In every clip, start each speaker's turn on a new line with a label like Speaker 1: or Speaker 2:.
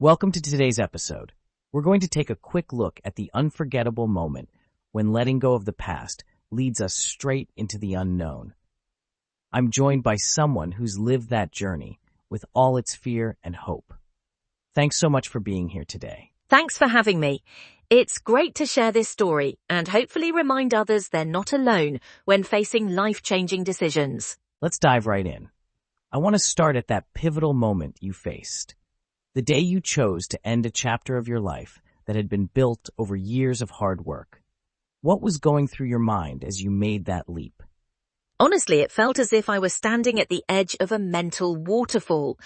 Speaker 1: Welcome to today's episode. We're going to take a quick look at the unforgettable moment when letting go of the past leads us straight into the unknown. I'm joined by someone who's lived that journey with all its fear and hope. Thanks so much for being here today.
Speaker 2: Thanks for having me. It's great to share this story and hopefully remind others they're not alone when facing life-changing decisions.
Speaker 1: Let's dive right in. I want to start at that pivotal moment you faced. The day you chose to end a chapter of your life that had been built over years of hard work. What was going through your mind as you made that leap?
Speaker 2: Honestly, it felt as if I was standing at the edge of a mental waterfall.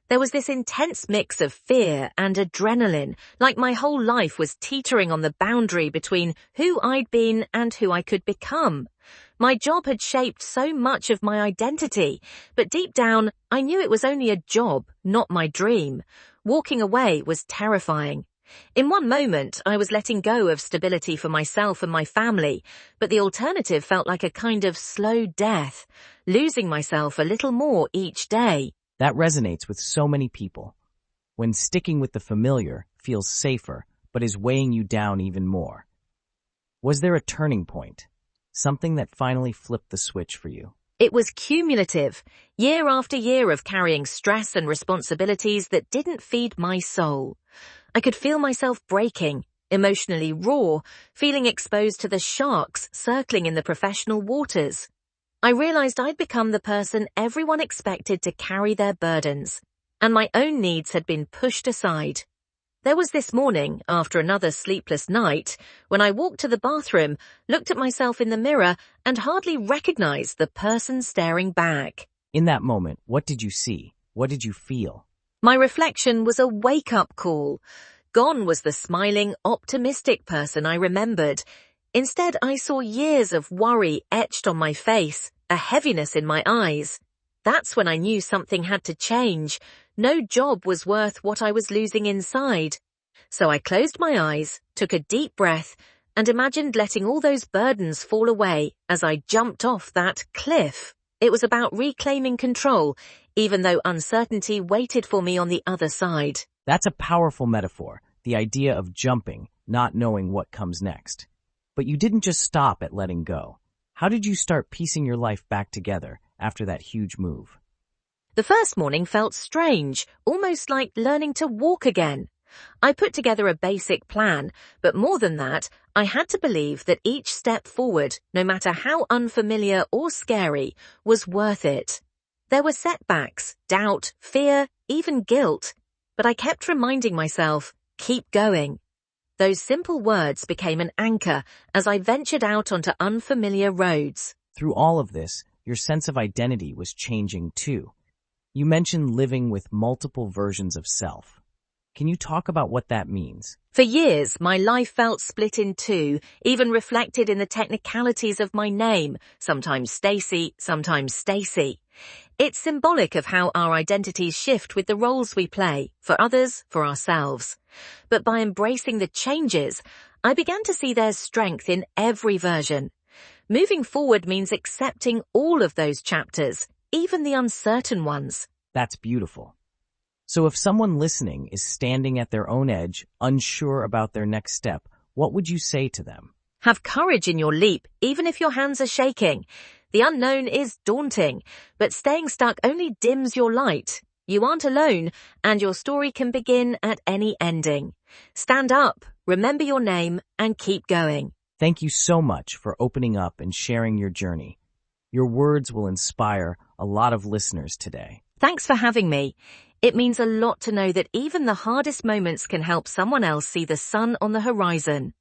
Speaker 2: There was this intense mix of fear and adrenaline, like my whole life was teetering on the boundary between who I'd been and who I could become. My job had shaped so much of my identity, but deep down, I knew it was only a job, not my dream. Walking away was terrifying. In one moment, I was letting go of stability for myself and my family, but the alternative felt like a kind of slow death, losing myself a little more each day.
Speaker 1: That resonates with so many people. When sticking with the familiar feels safer, but is weighing you down even more. Was there a turning point? Something that finally flipped the switch for you?
Speaker 2: It was cumulative, year after year of carrying stress and responsibilities that didn't feed my soul. I could feel myself breaking, emotionally raw, feeling exposed to the sharks circling in the professional waters. I realized I'd become the person everyone expected to carry their burdens, and my own needs had been pushed aside. There was this morning, after another sleepless night, when I walked to the bathroom, looked at myself in the mirror, and hardly recognized the person staring back.
Speaker 1: In that moment, what did you see? What did you feel?
Speaker 2: My reflection was a wake-up call. Gone was the smiling, optimistic person I remembered. Instead, I saw years of worry etched on my face, a heaviness in my eyes. That's when I knew something had to change. No job was worth what I was losing inside. So I closed my eyes, took a deep breath, and imagined letting all those burdens fall away as I jumped off that cliff. It was about reclaiming control, even though uncertainty waited for me on the other side.
Speaker 1: That's a powerful metaphor, the idea of jumping, not knowing what comes next. But you didn't just stop at letting go. How did you start piecing your life back together after that huge move?
Speaker 2: The first morning felt strange, almost like learning to walk again. I put together a basic plan, but more than that, I had to believe that each step forward, no matter how unfamiliar or scary, was worth it. There were setbacks, doubt, fear, even guilt, but I kept reminding myself, keep going. Those simple words became an anchor as I ventured out onto unfamiliar roads.
Speaker 1: Through all of this, your sense of identity was changing too. You mentioned living with multiple versions of self. Can you talk about what that means?
Speaker 2: For years, my life felt split in two, even reflected in the technicalities of my name, sometimes Stacy, sometimes Stacy. It's symbolic of how our identities shift with the roles we play, for others, for ourselves. But by embracing the changes, I began to see there's strength in every version. Moving forward means accepting all of those chapters, even the uncertain ones.
Speaker 1: That's beautiful. So if someone listening is standing at their own edge, unsure about their next step, what would you say to them?
Speaker 2: Have courage in your leap, even if your hands are shaking. The unknown is daunting, but staying stuck only dims your light. You aren't alone, and your story can begin at any ending. Stand up, remember your name, and keep going.
Speaker 1: Thank you so much for opening up and sharing your journey. Your words will inspire a lot of listeners today.
Speaker 2: Thanks for having me. It means a lot to know that even the hardest moments can help someone else see the sun on the horizon.